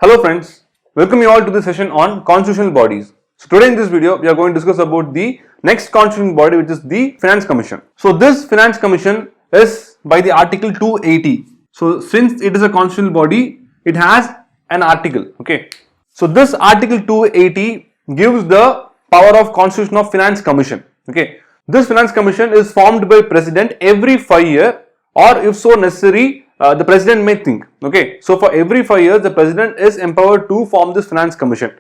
Hello friends, welcome you all to this session on constitutional bodies. So today in this video, we are going to discuss about the next constitutional body, which is the Finance Commission. So this Finance Commission is by the Article 280. So since it is a constitutional body, it has an article. Okay. So this Article 280 gives the power of Constitution of Finance Commission. Okay. This Finance Commission is formed by President every 5 years, or if so necessary, the President may think. Okay, so for every 5 years, the President is empowered to form this Finance Commission.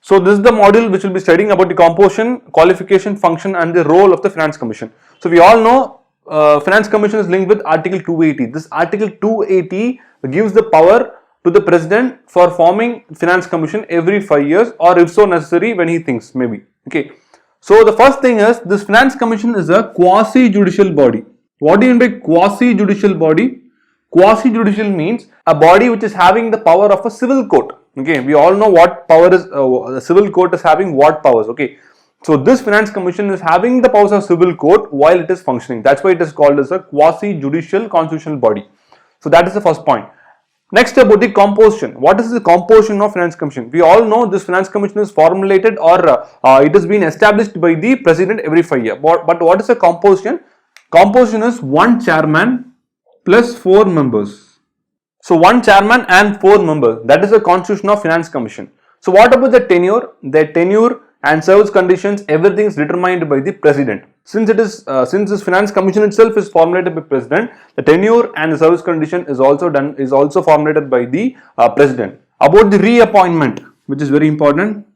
So this is the module which will be studying about the composition, qualification, function, and the role of the Finance Commission. So we all know Finance Commission is linked with Article 280. This Article 280 gives the power to the President for forming Finance Commission every 5 years, or if so necessary, when he thinks maybe. Okay. So the first thing is, this Finance Commission is a quasi-judicial body. What do you mean by quasi-judicial body? Quasi-judicial means a body which is having the power of a civil court. Okay, we all know what power is, the civil court is having what powers. Okay, so this Finance Commission is having the powers of civil court while it is functioning. That's why it is called as a quasi-judicial constitutional body. So that is the first point. Next, about the composition. What is the composition of Finance Commission? We all know this Finance Commission is formulated, or it has been established by the President every 5 years. But what is the composition? Composition is one chairman plus 4 members. So one chairman and 4 members. That is the constitution of Finance Commission. So what about the tenure? The tenure and service conditions, everything is determined by the President. Since this Finance Commission itself is formulated by President, the tenure and the service condition is also formulated by the President. About the reappointment, which is very important.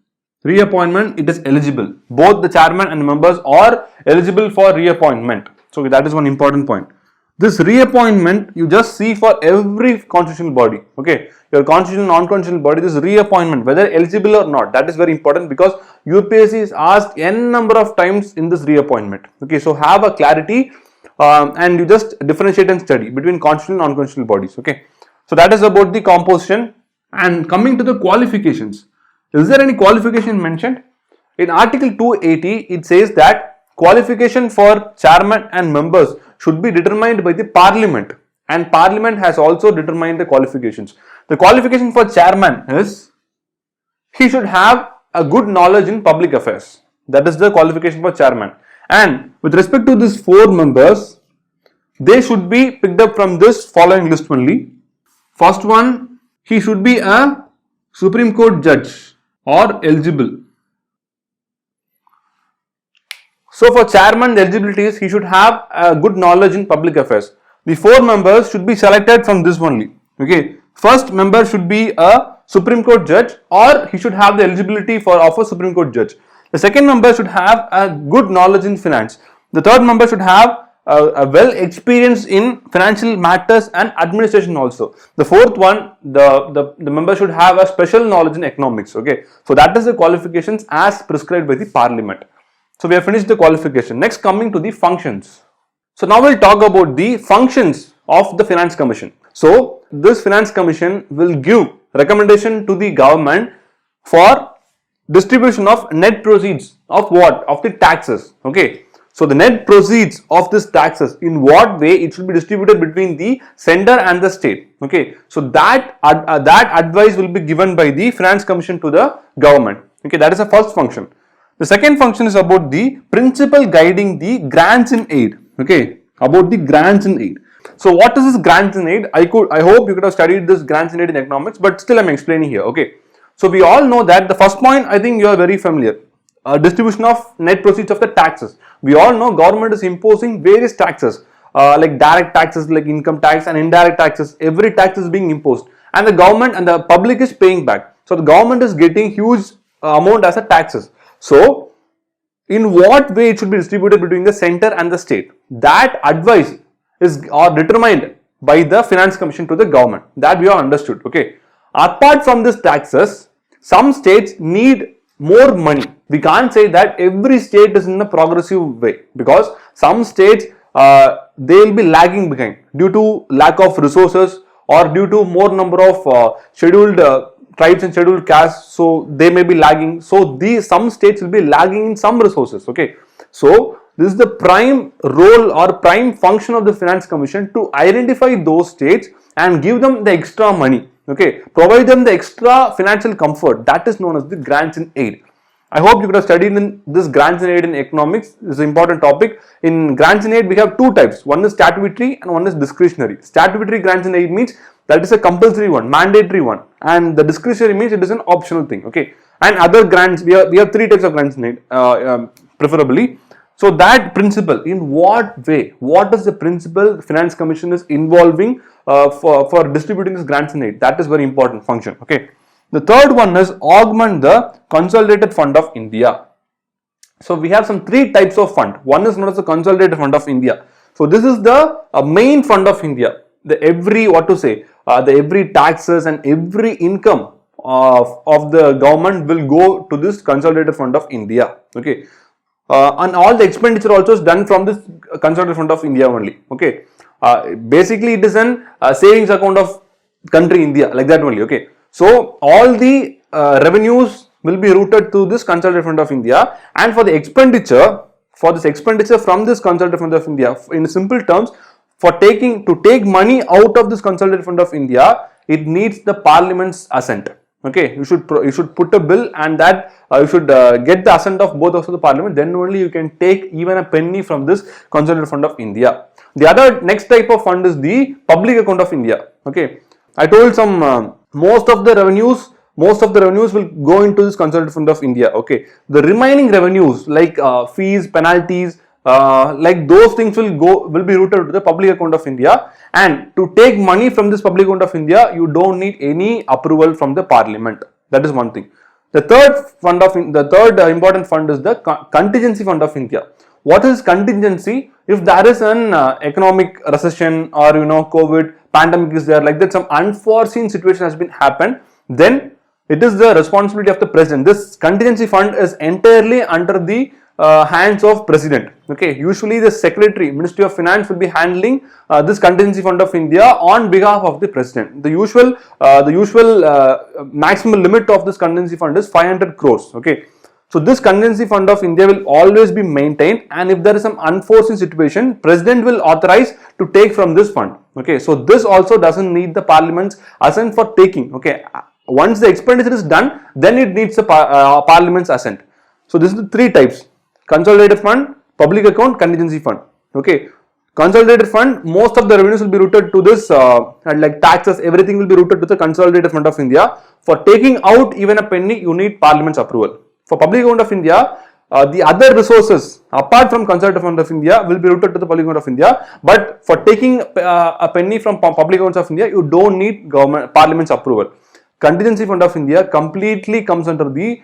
Reappointment, it is eligible. Both the chairman and members are eligible for reappointment. So that is one important point. This reappointment you just see for every constitutional body. Okay, your constitutional, non-constitutional body, this reappointment, whether eligible or not, that is very important, because UPSC is asked n number of times in this reappointment. Okay, so have a clarity and you just differentiate and study between constitutional and non-constitutional bodies. Okay, so that is about the composition. And coming to the qualifications, is there any qualification mentioned? In Article 280, it says that qualification for chairman and members should be determined by the Parliament, and Parliament has also determined the qualifications. The qualification for chairman is he should have a good knowledge in public affairs. That is the qualification for chairman. And with respect to these 4 members, they should be picked up from this following list only. First one, he should be a Supreme Court judge or eligible. So for chairman, the eligibility is he should have a good knowledge in public affairs. The 4 members should be selected from this only. Okay, first member should be a Supreme Court judge, or he should have the eligibility of a Supreme Court judge. The second member should have a good knowledge in finance. The third member should have a well experience in financial matters and administration also. The fourth one, the member should have a special knowledge in economics. Okay, so that is the qualifications as prescribed by the Parliament. So we have finished the qualification. Next, coming to the functions. So now we'll talk about the functions of the Finance Commission. So this Finance Commission will give recommendation to the government for distribution of net proceeds of what? Of the taxes. Okay. So the net proceeds of this taxes, in what way it should be distributed between the center and the state. Okay. So that advice will be given by the Finance Commission to the government. Okay. That is the first function. The second function is about the principle guiding the grants in aid. Okay, about the grants in aid. So what is this grants in aid? I hope you could have studied this grants in aid in economics, but still I'm explaining here. Okay, so we all know that the first point, I think you are very familiar. Distribution of net proceeds of the taxes. We all know government is imposing various taxes, like direct taxes like income tax and indirect taxes. Every tax is being imposed, and the government and the public is paying back. So the government is getting huge amount as a taxes. So, in what way it should be distributed between the center and the state? That advice is determined by the Finance Commission to the government. That we have understood. Okay. Apart from these taxes, some states need more money. We can't say that every state is in a progressive way, because some states they will be lagging behind due to lack of resources, or due to more number of scheduled tribes and scheduled castes, so they may be lagging. So some states will be lagging in some resources. Okay, so this is the prime role or prime function of the Finance Commission, to identify those states and give them the extra money. Okay, provide them the extra financial comfort. That is known as the grants in aid. I hope you could have studied in this grants in aid in economics. This is an important topic. In grants in aid, we have two types. One is statutory and one is discretionary. Statutory grants in aid means that is a compulsory one, mandatory one, and the discretionary means it is an optional thing. Okay, and other grants, we have three types of grants in aid, preferably. So that principle, in what way, what is the principle the Finance Commission is involving for distributing this grants in aid? That is very important function. Okay. The third one is augment the Consolidated Fund of India. So we have some three types of fund. One is known as the Consolidated Fund of India. So this is the main fund of India. The every taxes and every income of the government will go to this Consolidated Fund of India. Okay. And all the expenditure also is done from this Consolidated Fund of India only. Okay. Basically it is an savings account of country India, like that only. Okay. So all the revenues will be routed to this Consolidated Fund of India, and for the expenditure, from this Consolidated Fund of India, in simple terms, to take money out of this Consolidated Fund of India, it needs the Parliament's assent. Okay, you should put a bill, and that you should get the assent of both of the Parliament. Then only you can take even a penny from this Consolidated Fund of India. The other next type of fund is the Public Account of India. Okay, I told some. Most of the revenues will go into this Consolidated Fund of India. Okay, the remaining revenues like fees, penalties, like those things will be routed to the Public Account of India. And to take money from this Public Account of India, you don't need any approval from the Parliament. That is one thing. The third important fund is the Contingency Fund of India. What is contingency? If there is an economic recession, or COVID pandemic is there, like that, some unforeseen situation has been happened, then it is the responsibility of the president. This contingency fund is entirely under the hands of president. Okay, usually the secretary, Ministry of Finance, will be handling this Contingency Fund of India on behalf of the president. The usual maximum limit of this contingency fund is 500 crores. Okay. So this Contingency Fund of India will always be maintained, and if there is some unforeseen situation, president will authorize to take from this fund. Okay, so this also doesn't need the Parliament's assent for taking. Okay, once the expenditure is done, then it needs the Parliament's assent. So this is the three types: Consolidated Fund, Public Account, Contingency Fund. Okay, Consolidated Fund, most of the revenues will be routed to this, like taxes, everything will be routed to the Consolidated Fund of India. For taking out even a penny, you need Parliament's approval. For Public Account of India, the other resources apart from Consolidated Fund of India will be routed to the Public Account of India. But for taking a penny from Public Accounts of India, you don't need Parliament's approval. Contingency Fund of India completely comes under the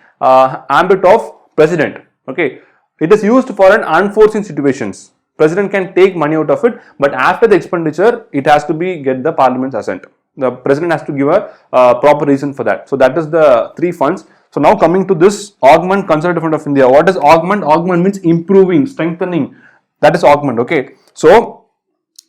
ambit of President. Okay, it is used for an unforeseen situations. President can take money out of it, but after the expenditure, it has to get the Parliament's assent. The President has to give a proper reason for that. So that is the three funds. So now coming to this augment Consolidated Fund of India. What is augment? Augment means improving, strengthening. That is augment. Okay. So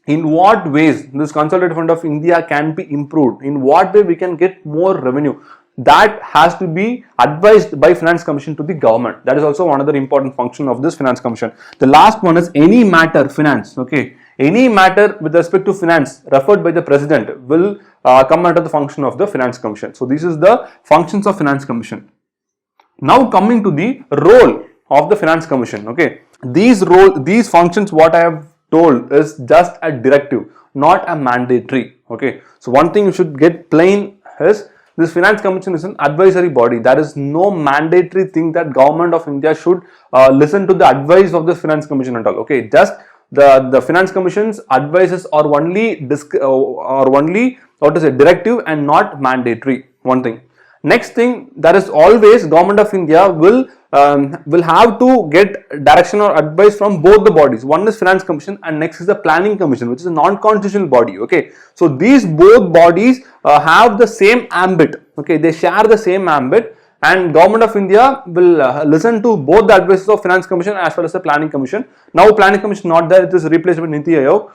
in what ways this Consolidated Fund of India can be improved? In what way we can get more revenue? That has to be advised by Finance Commission to the government. That is also another important function of this Finance Commission. The last one is any matter finance. Okay. Any matter with respect to finance referred by the President will come under the function of the Finance Commission. So this is the functions of Finance Commission. Now coming to the role of the Finance Commission. Okay, these functions, what I have told, is just a directive, not a mandatory. Okay, so one thing you should get plain is this Finance Commission is an advisory body. There is no mandatory thing that Government of India should listen to the advice of the Finance Commission at all. Okay, just the Finance Commission's advices are only directive and not mandatory. One thing. Next thing, there is always Government of India will have to get direction or advice from both the bodies. One is Finance Commission and next is the Planning Commission, which is a non-constitutional body. Okay, so these both bodies have the same ambit. Okay, they share the same ambit, and Government of India will listen to both the advices of Finance Commission as well as the Planning Commission. Now Planning Commission not there, it is replaced by Niti Aayog.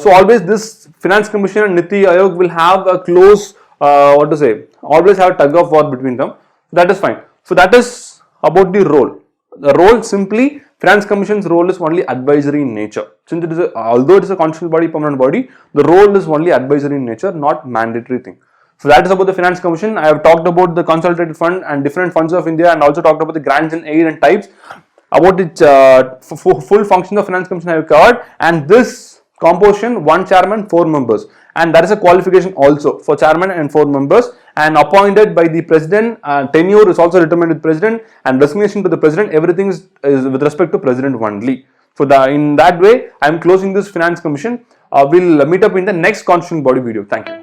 So always this Finance Commission and Niti Aayog will have a close always have a tug of war between them. That is fine. So that is about the role. The role, simply Finance Commission's role is only advisory in nature. Since although it is a constitutional body, permanent body, the role is only advisory in nature, not mandatory thing. So that is about the Finance Commission. I have talked about the Consolidated Fund and different funds of India, and also talked about the grants and aid and types. About its full function of Finance Commission I have covered, and this composition: 1 chairman, 4 members, and that is a qualification also for chairman and 4 members, and appointed by the president. Tenure is also determined with president, and resignation to the president. Everything is with respect to president only. So in that way, I am closing this Finance Commission. We'll meet up in the next constitutional body video. Thank you.